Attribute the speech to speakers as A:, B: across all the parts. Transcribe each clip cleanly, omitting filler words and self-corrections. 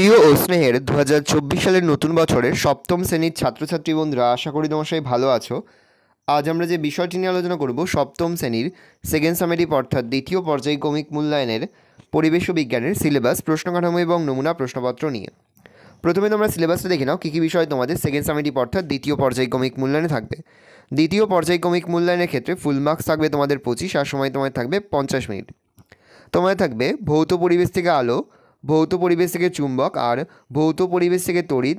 A: প্রিয় ও স্নেহের 2024 সালের নতুন বছরের সপ্তম শ্রেণীর ছাত্রছাত্রী বন্ধুরা, আশা করি তোমার সবাই ভালো আছো। আজ আমরা যে বিষয়টি নিয়ে আলোচনা করব সপ্তম শ্রেণীর সেকেন্ড সামেটিভ অর্থাৎ দ্বিতীয় পর্যায়ক্রমিক মূল্যায়নের পরিবেশ ও বিজ্ঞানের সিলেবাস, প্রশ্ন কাঠামো এবং নমুনা প্রশ্নপত্র নিয়ে। প্রথমে তোমরা সিলেবাসটা দেখে নাও কী কী বিষয় তোমাদের সেকেন্ড সামেটিভ অর্থাৎ দ্বিতীয় পর্যায়ক্রমিক মূল্যায়নে থাকবে। দ্বিতীয় পর্যায়ক্রমিক মূল্যায়নের ক্ষেত্রে ফুল মার্কস থাকবে তোমাদের 25, আর সময় তোমার থাকবে 50 মিনিট। তোমাদের থাকবে ভৌত পরিবেশ থেকে আলো, ভৌত পরিবেশ থেকে চুম্বক, আর ভৌত পরিবেশ থেকে তড়িৎ,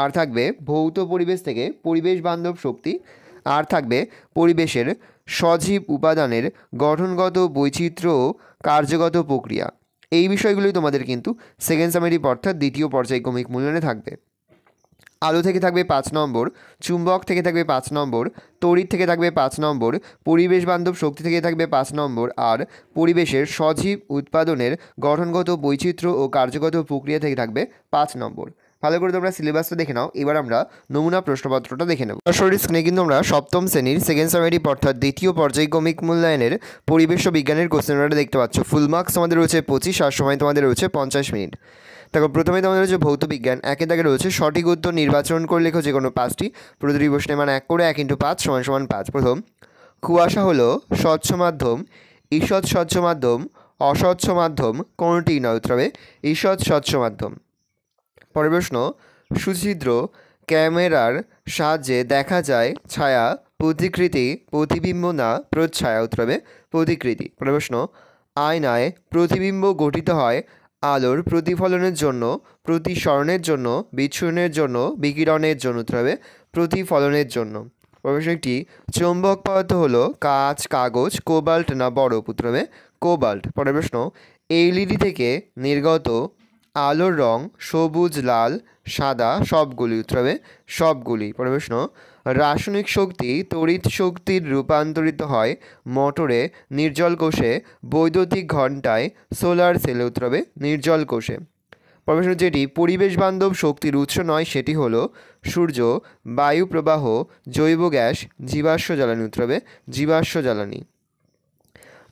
A: আর থাকবে ভৌত পরিবেশ থেকে পরিবেশ বান্ধব শক্তি, আর থাকবে পরিবেশের সজীব উপাদানের গঠনগত বৈচিত্র্য ও কার্যগত প্রক্রিয়া। এই বিষয়গুলোই তোমাদের কিন্তু সেকেন্ড সামেটিভ অর্থাৎ দ্বিতীয় পর্যায়ক্রমিক মূল্যায়নে থাকবে। আলো থেকে থাকবে 5 নম্বর, চুম্বক থেকে থাকবে 5 নম্বর, তড়িৎ থেকে থাকবে 5 নম্বর, পরিবেশ বান্ধব শক্তি থেকে থাকবে 5 নম্বর, আর পরিবেশের সজীব উৎপাদনের গঠনগত বৈচিত্র্য ও কার্যগত প্রক্রিয়া থেকে থাকবে 5 নম্বর। ভালো করে তোমরা সিলেবাসটা দেখে নাও। এবার আমরা নমুনা প্রশ্নপত্রটা দেখে নেব। সরাসরি স্ক্রিনে কিন্তু আমরা সপ্তম শ্রেণীর সেকেন্ড সামেটিভ অর্থাৎ দ্বিতীয় পর্যায়ক্রমিক মূল্যায়নের পরিবেশ ও বিজ্ঞানের কোশ্চেনটা দেখতে পাচ্ছ। ফুল মার্কস তোমাদের রয়েছে 25, আর সময় তোমাদের রয়েছে 50 মিনিট। দেখো, প্রথমে তোমাদের রয়েছে ভৌত বিজ্ঞান। একে দাগে রয়েছে সঠিক উত্তর নির্বাচন করে লেখো যে কোনো 5টি। প্রতিটি প্রশ্নের মান 1 করে 1 × 5 = 5। প্রথম, কুয়াশা হলো স্বচ্ছ মাধ্যম, ঈষৎ স্বচ্ছ মাধ্যম, অস্বচ্ছ মাধ্যম কোনটি নয়? উত্তর হবে ঈষৎ স্বচ্ছ মাধ্যম। পরের প্রশ্ন, সুছিদ্র ক্যামেরার সাহায্যে দেখা যায় ছায়া প্রতিকৃতি, প্রতিবিম্ব না প্রচ্ছায়া? উত্তর হবে প্রতিকৃতি। পরের প্রশ্ন, আয়নায় প্রতিবিম্ব গঠিত হয় আলোর প্রতিফলনের জন্য, প্রতিসরণের জন্য, বিচ্ছুরণের জন্য, বিকিরণের জন্য? উত্তর হবে প্রতিফলনের জন্য। প্রশ্ন একটি, চৌম্বক পদার্থ হলো কাঁচ, কাগজ, কোবাল্ট না বরফ? উত্তর হবে কোবাল্ট। পরের প্রশ্ন, এলইডি থেকে নির্গত আলোর রং সবুজ, লাল, সাদা সবগুলি? উত্তর হবে সবগুলি। পরের প্রশ্ন, রাসায়নিক শক্তি তড়িৎ শক্তির রূপান্তরিত হয় মোটরে, নির্জল কোষে, বৈদ্যুতিক ঘণ্টায়, সোলার সেলে? উত্তর হবে নির্জল কোষে। পরের প্রশ্ন, যেটি পরিবেশ বান্ধব শক্তির উৎস নয় সেটি হলো সূর্য, বায়ু প্রবাহ, জৈব গ্যাস, জীবাশ্ম জ্বালানি? উত্তর হবে জীবাশ্ম জ্বালানি।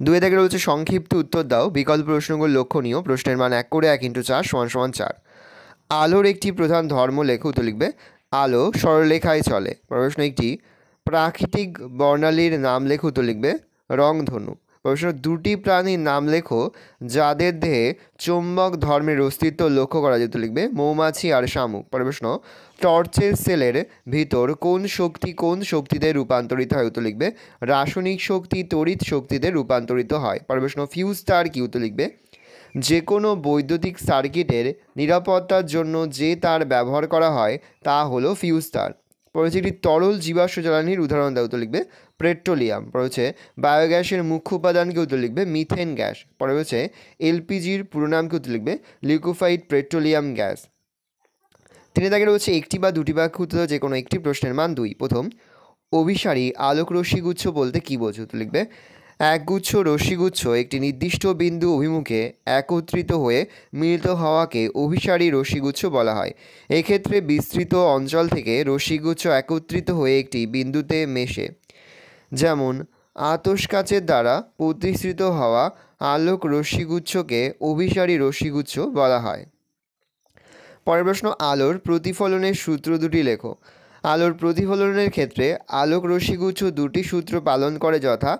A: 2 থেকে রয়েছে সংক্ষিপ্ত উত্তর দাও, বিকল্প প্রশ্নগুলো লক্ষণীয়। প্রশ্নের মান 1 করে 1 × 4 = 4। আলোর একটি প্রধান ধর্ম লেখো। উত্তর লিখবে আলো সরলরেখায় চলে। প্রশ্ন একটি, প্রাকৃতিক বর্ণালীর নাম লেখো। উত্তর লিখবে রংধনু। প্রশ্ন, দুটি প্রাণীর নাম লেখো যাদের দেহে চৌম্বক ধর্মের অস্তিত্ব লক্ষ্য করা যায়। উত্তর লিখবে মৌমাছি আর শামুক। প্রশ্ন, টর্চের সেলের ভিতর কোন শক্তি কোন শক্তিতে রূপান্তরিত হয়? উত্তর লিখবে রাসায়নিক শক্তি তড়িৎ শক্তিতে রূপান্তরিত হয়। প্রশ্ন, ফিউজ তার কি? উত্তর লিখবে যে কোনো বৈদ্যুতিক সার্কিটের নিরাপত্তার জন্য যে তার ব্যবহার করা হয় তা হলো ফিউজ তার। পড়েছে একটি তরল জীবাশ্ম জ্বালানির উদাহরণ দেওয়া। উত্তর লিখবে পেট্রোলিয়াম। পড়েছে বায়োগ্যাসের মুখ্য উপাদানকে? উত্তর লিখবে মিথেন গ্যাস। পরে রয়েছে এলপিজির পুরো নামকে? উত্তর লিখবে লিকুইফাইড পেট্রোলিয়াম গ্যাস। 3 দাগে রয়েছে একটি বা দুটি বাক্য উত্তর যে কোনো একটি, প্রশ্নের মান 2। প্রথম, অভিসারী আলোক রশ্মিগুচ্ছ বলতে কী বোঝো? উত্তর লিখবে একগুচ্ছ রশ্মিগুচ্ছ একটি নির্দিষ্ট বিন্দু অভিমুখে একত্রিত হয়ে মিলিত হওয়াকে অভিসারী রশ্মিগুচ্ছ বলা হয়। এক্ষেত্রে বিস্তৃত অঞ্চল থেকে রশ্মিগুচ্ছ একত্রিত হয়ে একটি বিন্দুতে মেশে, যেমন আতশ কাচের দ্বারা প্রতিসৃত হওয়া আলোক রশ্মিগুচ্ছকে অভিসারী রশ্মিগুচ্ছ বলা হয়। পরের প্রশ্ন, আলোর প্রতিফলনের সূত্র দুটি লেখো। আলোর প্রতিফলনের ক্ষেত্রে আলোক রশ্মিগুচ্ছ দুটি সূত্র পালন করে, যথা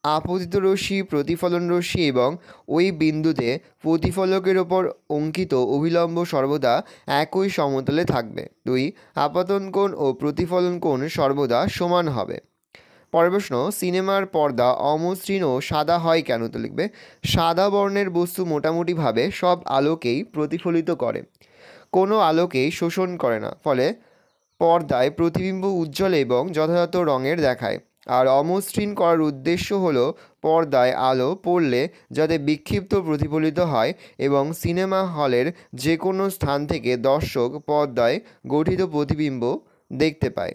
A: আপতিত রশ্মি, প্রতিফলন রশ্মি, এবং ওই বিন্দুতে প্রতিফলকের ওপর অঙ্কিত অভিলম্ব সর্বদা একই সমতলে থাকবে। 2, আপতন কোণ ও প্রতিফলন কোণ সর্বদা সমান হবে। পরের প্রশ্ন, সিনেমার পর্দা অমসৃণ ও সাদা হয় কেন? তো লিখবে সাদা বর্ণের বস্তু মোটামুটিভাবে সব আলোকেই প্রতিফলিত করে, কোনো আলোকেই শোষণ করে না, ফলে পর্দায় প্রতিবিম্ব উজ্জ্বল এবং যথাযথ রঙের দেখায়। আর অমসৃণ করার উদ্দেশ্য হলো পর্দায় আলো পড়লে যাতে বিক্ষিপ্ত প্রতিফলিত হয় এবং সিনেমা হলের যে কোনো স্থান থেকে দর্শক পর্দায় গঠিত প্রতিবিম্ব দেখতে পায়।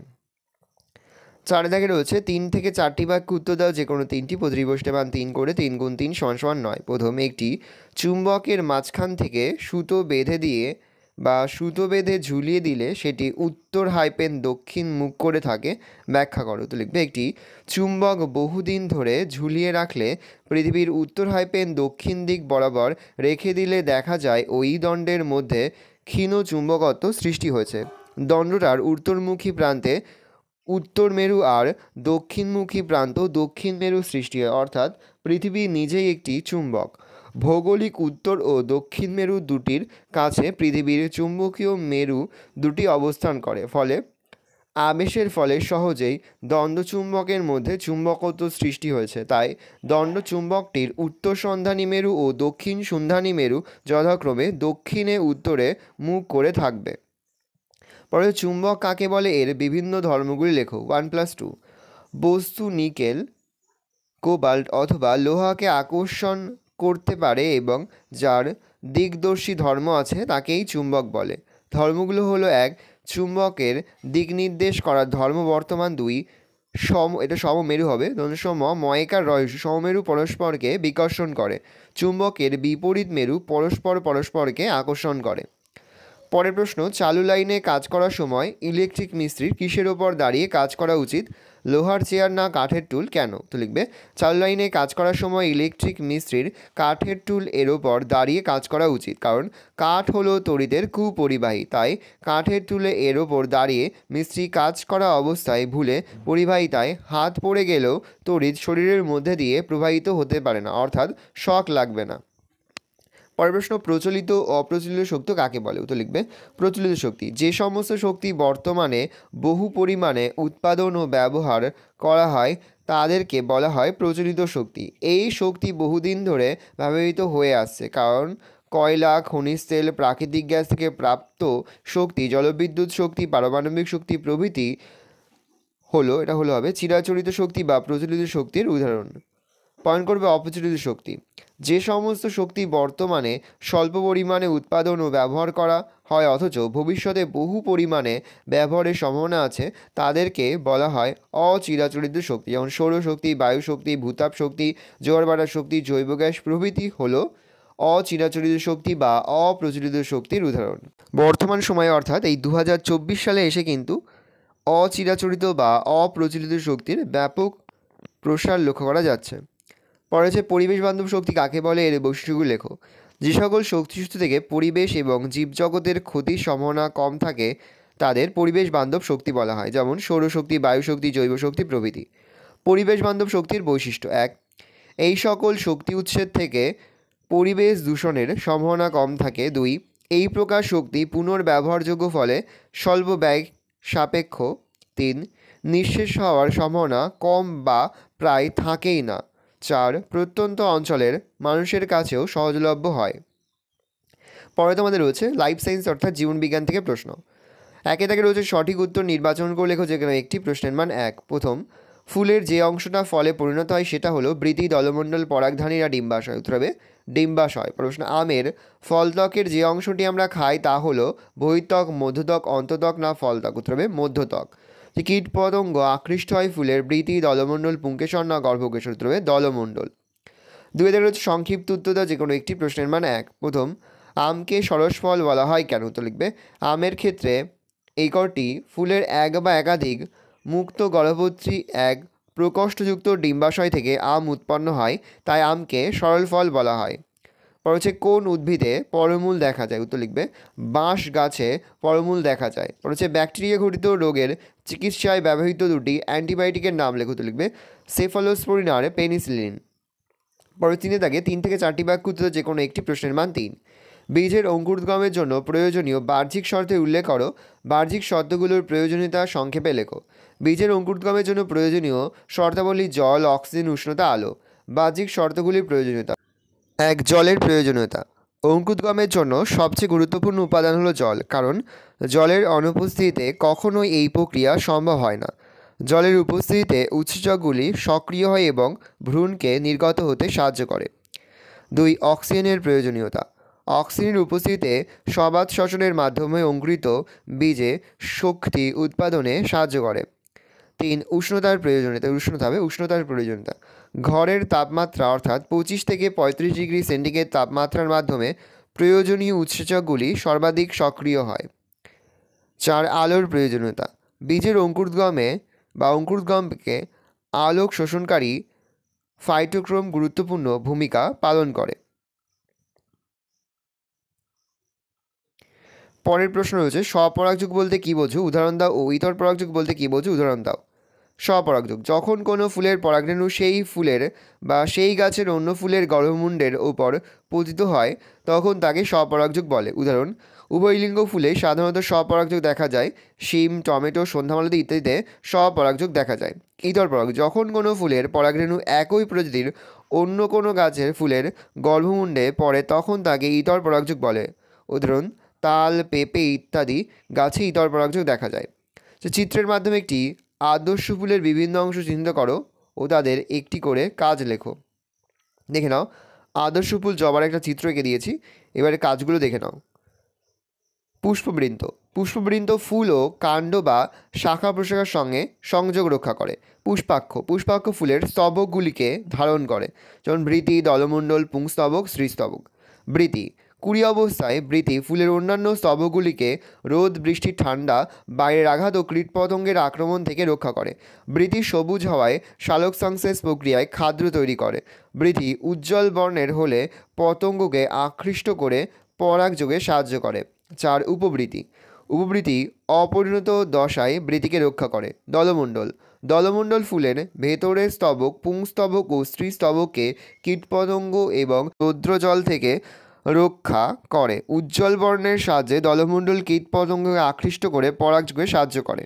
A: 4 দাগে রয়েছে 3 থেকে 4টি বাক্য উত্তর দাও যে কোনো 3টি। প্রতিটি প্রশ্নের মান 3 করে 3 × 3 = 9। প্রথম, একটি চুম্বকের মাঝখান থেকে সুতো বেঁধে ঝুলিয়ে দিলে সেটি উত্তর দক্ষিণ মুখ করে থাকে, ব্যাখ্যা করো। তো লিখবে একটি চুম্বক বহুদিন ধরে ঝুলিয়ে রাখলে পৃথিবীর উত্তর দক্ষিণ দিক বরাবর রেখে দিলে দেখা যায় ওই দণ্ডের মধ্যে ক্ষীণ চুম্বকত্ব সৃষ্টি হয়েছে। দণ্ডটার উত্তরমুখী প্রান্তে উত্তর মেরু আর দক্ষিণমুখী প্রান্ত দক্ষিণ মেরু সৃষ্টি হয়, অর্থাৎ পৃথিবী নিজেই একটি চুম্বক। ভৌগোলিক উত্তর ও দক্ষিণ মেরু দুটির কাছে পৃথিবীর চুম্বকীয় মেরু দুটি অবস্থান করে, ফলে আবেশের ফলে সহজেই দণ্ডচুম্বকের মধ্যে চুম্বকত্ব সৃষ্টি হয়েছে। তাই দণ্ডচুম্বকটির উত্তর সন্ধানী মেরু ও দক্ষিণ সন্ধানী মেরু যথাক্রমে দক্ষিণে উত্তরে মুখ করে থাকবে। পরে চুম্বক কাকে বলে, এর বিভিন্ন ধর্মগুলি লেখো। 1+2 বস্তু নিকেল, কোবাল্ট অথবা লোহাকে আকর্ষণ করতে পারে এবং যার দিকদর্শী ধর্ম আছে তাকেই চুম্বক বলে। ধর্মগুলো হলো: 1 চুম্বকের দিক নির্দেশ করার ধর্ম বর্তমান। 2 এটা সমমেরু হবে, ময়কার রহস্য সমমেরু পরস্পরকে বিকর্ষণ করে। চুম্বকের বিপরীত মেরু পরস্পরকে আকর্ষণ করে। পরের প্রশ্ন, চালু লাইনে কাজ করার সময় ইলেকট্রিক মিস্ত্রির কিসের ওপর দাঁড়িয়ে কাজ করা উচিত? লোহার চেয়ার না কাঠের টুল? কেন? তো লিখবে চালু লাইনে কাজ করার সময় ইলেকট্রিক মিস্ত্রির কাঠের টুল এর ওপর দাঁড়িয়ে কাজ করা উচিত, কারণ কাঠ হলো তড়িতের কুপরিবাহী। তাই কাঠের টুলে এর ওপর দাঁড়িয়ে মিস্ত্রি কাজ করা অবস্থায় ভুলে পরিবাহিতায় হাত পড়ে গেলেও তড়িৎ শরীরের মধ্যে দিয়ে প্রবাহিত হতে পারে না, অর্থাৎ শক লাগবে না। পরের প্রশ্ন, প্রচলিত ও অপ্রচলিত শক্তি কাকে বলে? তো লিখবে প্রচলিত শক্তি যে সমস্ত শক্তি বর্তমানে বহু পরিমাণে উৎপাদন ও ব্যবহার করা হয় তাদেরকে বলা হয় প্রচলিত শক্তি। এই শক্তি বহুদিন ধরে ব্যবহৃত হয়ে আসছে, কারণ কয়লা, খনিজ তেল, প্রাকৃতিক গ্যাস থেকে প্রাপ্ত শক্তি, জলবিদ্যুৎ শক্তি, পারমাণবিক শক্তি প্রভৃতি এটা হবে চিরাচরিত শক্তি বা প্রচলিত শক্তির উদাহরণ। পয়েন্ট করবে অপ্রচলিত শক্তি যে সমস্ত শক্তি বর্তমানে স্বল্প পরিমাণে উৎপাদন ও ব্যবহার করা হয় অথচ ভবিষ্যতে বহু পরিমাণে ব্যবহারের সম্ভাবনা আছে তাদেরকে বলা হয় অচিরাচরিত শক্তি। যেমন সৌরশক্তি, বায়ু শক্তি, ভূতাপ শক্তি, জোয়ার ভাটা শক্তি, জৈব গ্যাস প্রভৃতি হলো অচিরাচরিত শক্তি বা অপ্রচলিত শক্তির উদাহরণ। বর্তমান সময়ে অর্থাৎ এই 2024 সালে এসে কিন্তু অচিরাচরিত বা অপ্রচলিত শক্তির ব্যাপক প্রসার লক্ষ্য করা যাচ্ছে। পরে হচ্ছে পরিবেশ বান্ধব শক্তি কাকে বলে, এর বৈশিষ্ট্যগুলো লেখো। যে সকল শক্তিসূত্র থেকে পরিবেশ এবং জীবজগতের ক্ষতির সম্ভাবনা কম থাকে তাদের পরিবেশ বান্ধব শক্তি বলা হয়, যেমন সৌরশক্তি, বায়ু শক্তি, জৈব শক্তি প্রভৃতি। পরিবেশ বান্ধব শক্তির বৈশিষ্ট্য: 1 এই সকল শক্তি উৎসের থেকে পরিবেশ দূষণের সম্ভাবনা কম থাকে। 2 এই প্রকার শক্তি পুনর্ব্যবহারযোগ্য, ফলে স্বল্প ব্যয় সাপেক্ষ। 3 নিঃশেষ হওয়ার সম্ভাবনা কম বা প্রায় থাকেই না। 4 প্রত্যন্ত অঞ্চলের মানুষের কাছেও সহজলভ্য হয়। পরে তোমাদের রয়েছে লাইফ সায়েন্স অর্থাৎ জীবনবিজ্ঞান থেকে প্রশ্ন। একে তাকে রয়েছে সঠিক উত্তর নির্বাচন করে লেখো, যেখানে একটি প্রশ্নের মান 1। প্রথম, ফুলের যে অংশটা ফলে পরিণত হয় সেটা হলো বৃতি, দলমণ্ডল, পরাগধানী না ডিম্বাশয়? উত্তর হবে ডিম্বাশয়। প্রশ্ন, আমের ফলত্বকের যে অংশটি আমরা খাই তা হলো বহিত্বক, মধ্যত্বক, অন্তত্বক না ফলত্বক? উত্তর হবে মধ্যত্বক। যে কীট পতঙ্গ আকৃষ্ট হয় ফুলের বৃতি, দলমণ্ডল, পুংকেশর না গর্ভকেশর? উত্তর হবে দলমণ্ডল। 2 থেকে রয়েছে সংক্ষিপ্ত উত্তর দাও যে কোনো একটি প্রশ্নের মান 1। প্রথম, আমকে সরস ফল বলা হয় কেন? উত্তর লিখবে আমের ক্ষেত্রে এই কটি ফুলের এক বা একাধিক মুক্ত গর্ভবতী এক প্রকোষ্ঠযুক্ত ডিম্বাশয় থেকে আম উৎপন্ন হয়, তাই আমকে সরল ফল বলা হয়। পর হচ্ছে কোন উদ্ভিদে পরমূল দেখা যায়? উত্তর লিখবে বাঁশ গাছে পরমূল দেখা যায়। পর হচ্ছে ব্যাকটেরিয়া ঘটিত রোগের চিকিৎসায় ব্যবহৃত দুটি অ্যান্টিবায়োটিকের নাম লেখো। উত্তর লিখবে সেফালোস্পোরিন আর পেনিসিলিন। পরে 3 থেকে 4টি বাক্য উত্তর যে কোনো একটি প্রশ্নের মান 3। বীজের অঙ্কুরোদ্গমের জন্য প্রয়োজনীয় বাহ্যিক শর্তের উল্লেখ করো। বাহ্যিক শর্তগুলোর প্রয়োজনীয়তা সংক্ষেপে লেখো। বীজের অঙ্কুরোদ্গমের জন্য প্রয়োজনীয় শর্তাবলী জল, অক্সিজেন, উষ্ণতা, আলো। বাহ্যিক শর্তগুলির প্রয়োজনীয়তা: 1 জলের প্রয়োজনীয়তা। অঙ্কুরোদ্গমের জন্য সবচেয়ে গুরুত্বপূর্ণ উপাদান হলো জল, কারণ জলের অনুপস্থিতিতে কখনোই এই প্রক্রিয়া সম্ভব হয় না। জলের উপস্থিতিতে উৎসেচকগুলি সক্রিয় হয় এবং ভ্রূণকে নির্গত হতে সাহায্য করে। 2 অক্সিজেনের প্রয়োজনীয়তা। অক্সিজেনের উপস্থিতিতে সবাত শ্বসনের মাধ্যমে অঙ্কুরিত বীজে শক্তি উৎপাদনে সাহায্য করে। 3 উষ্ণতার প্রয়োজনীয়তা। উষ্ণতার প্রয়োজনীয়তা। ঘরের তাপমাত্রা অর্থাৎ 25 থেকে 35 ডিগ্রি সেন্টিগ্রেড তাপমাত্রার মাধ্যমে প্রয়োজনীয় উৎসেচকগুলি সর্বাধিক সক্রিয় হয়। 4 আলোর প্রয়োজনীয়তা। বীজের অঙ্কুরোদ্গমকে আলোক শোষণকারী ফাইটোক্রোম গুরুত্বপূর্ণ ভূমিকা পালন করে। পরের প্রশ্ন রয়েছে স্বপরাগযোগ বলতে কী বোঝো, উদাহরণ দাও, ও ইতর পরাগযোগ বলতে কী বোঝো, উদাহরণ দাও। স্বপরাগযোগ যখন কোনো ফুলের পরাগরেণু সেই ফুলের বা সেই গাছের অন্য ফুলের গর্ভমুণ্ডের ওপর পতিত হয় তখন তাকে স্বপরাগযোগ বলে। উদাহরণ, উভয়লিঙ্গ ফুলে সাধারণত স্বপরাগযোগ দেখা যায়। শিম, টমেটো, সন্ধ্যামালতি ইত্যাদিতে স্বপরাগযোগ দেখা যায়। ইতর পরাগ যখন কোনো ফুলের পরাগরেণু একই প্রজাতির অন্য কোনো গাছের ফুলের গর্ভমুণ্ডে পড়ে তখন তাকে ইতর পরাগযোগ বলে। উদাহরণ, তাল, পেঁপে ইত্যাদি গাছে ইতর পরাগযোগ দেখা যায়। চিত্রের মাধ্যমে একটি আদর্শ ফুলের বিভিন্ন অংশ চিহ্নিত করো ও তাদের একটি করে কাজ লেখো। দেখে নাও, আদর্শ ফুল জবার একটা চিত্র এঁকে দিয়েছি, এবারে কাজগুলো দেখে নাও। পুষ্পবৃন্ত, পুষ্পবৃন্ত ফুল ও কাণ্ড বা শাখা প্রশাখার সঙ্গে সংযোগ রক্ষা করে। পুষ্পাক্ষ, পুষ্পাক্ষ ফুলের স্তবকগুলিকে ধারণ করে, যেমন বৃতি, দলমণ্ডল, পুংস্তবক, শ্রীস্তবক। বৃতি, কুড়ি অবস্থায় বৃতি ফুলের অন্যান্য স্তবকগুলিকে রোদ, বৃষ্টি, ঠান্ডা, বাইরের আঘাত ও কীটপতঙ্গের আক্রমণ থেকে রক্ষা করে। বৃতি সবুজ হওয়ায় সালোক সংশ্লেষ প্রক্রিয়ায় খাদ্য তৈরি করে। বৃতি উজ্জ্বল বর্ণের হলে পতঙ্গকে আকৃষ্ট করে পরাগযোগে সাহায্য করে। 4. উপবৃতি, উপবৃতি অপরিণত দশায় বৃতিকে রক্ষা করে। দলমণ্ডল, দলমণ্ডল ফুলের ভেতরের স্তবক, পুংস্তবক ও স্ত্রীস্তবককে কীটপতঙ্গ এবং রৌদ্রজল থেকে রক্ষা করে। উজ্জ্বল বর্ণের সাহায্যে দলমণ্ডল কীটপতঙ্গকে আকৃষ্ট করে পরাগযোগে সাহায্য করে।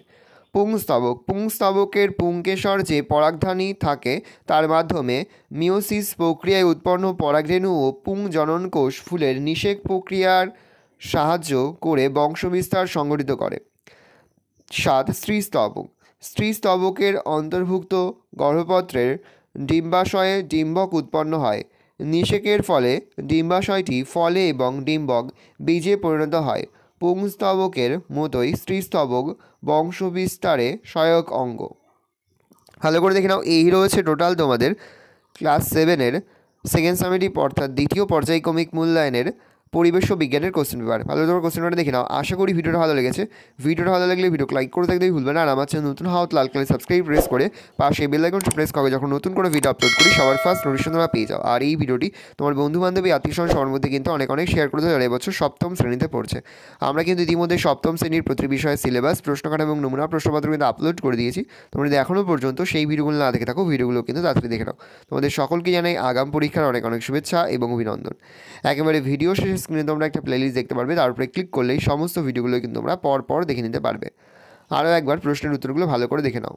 A: পুংস্তবক, পুংস্তবকের পুংকেশর যে পরাগধানী থাকে তার মাধ্যমে মিওসিস প্রক্রিয়ায় উৎপন্ন পরাগরেণু ও পুংজনন কোষ ফুলের নিষেক প্রক্রিয়ার সাহায্য করে বংশবিস্তার সংগঠিত করে। 7. স্ত্রীস্তবক, স্ত্রীস্তবকের অন্তর্ভুক্ত গর্ভপত্রের ডিম্বাশয়ে ডিম্বক উৎপন্ন হয়। নিষেকের ফলে ডিম্বাশয়টি ফলে এবং ডিম্বক বীজে পরিণত হয়। পুংস্তবকের মতোই স্ত্রীস্তবক বংশবিস্তারে সহায়ক অঙ্গ। ভালো করে দেখে নাও, এই রয়েছে টোটাল তোমাদের ক্লাস 7-এর সেকেন্ড সামেটিভ অর্থাৎ দ্বিতীয় পর্যায়ক্রমিক মূল্যায়নের পরিবেশ ও বিজ্ঞানের কোশ্চেন পেপার। ভালো করে কোশ্চেন পেপারটা দেখে নাও। আশা করি ভিডিওটা ভালো লেগেছে। ভিডিওটা ভালো লাগলে ভিডিওকে লাইক করে থাকতে ভুলবে না, আর আমার চ্যানেল নতুন হওয়া লাল কালার সাবস্ক্রাইব প্রেস করে পাশে বেল আইকনটা প্রেস করে যখন নতুন করে ভিডিও আপলোড করি সবার ফার্স্ট নোটিফিকেশন তোমরা পেয়ে যাও। আর এই ভিডিওটি তোমার বন্ধুবান্ধবী, আত্মীয়স্বজন সবার মধ্যে কিন্তু অনেক শেয়ার করে দেবে। এবছর সপ্তম শ্রেণীতে পড়ছে। আমরা কিন্তু ইতিমধ্যে সপ্তম শ্রেণীর প্রতি বিষয়ে সিলেবাস, প্রশ্নকাঠামো এবং নমুনা প্রশ্নপত্র কিন্তু আপলোড করে দিয়েছি। তোমরা যদি এখনও পর্যন্ত সেই ভিডিওগুলো না দেখে থাকো, ভিডিওগুলো কিন্তু তাড়াতাড়ি দেখে নাও। তোমাদের সকলকে জানাই আগাম পরীক্ষার অনেক শুভেচ্ছা এবং অভিনন্দন। একেবারে ভিডিও শেষে স্ক্রিনে তোমরা একটা প্লেলিস্ট দেখতে পারবে, তার উপরে ক্লিক করলেই সমস্ত ভিডিওগুলো কিন্তু তোমরা পর পর দেখে নিতে পারবে। আরও একবার প্রশ্নের উত্তরগুলো ভালো করে দেখে নাও।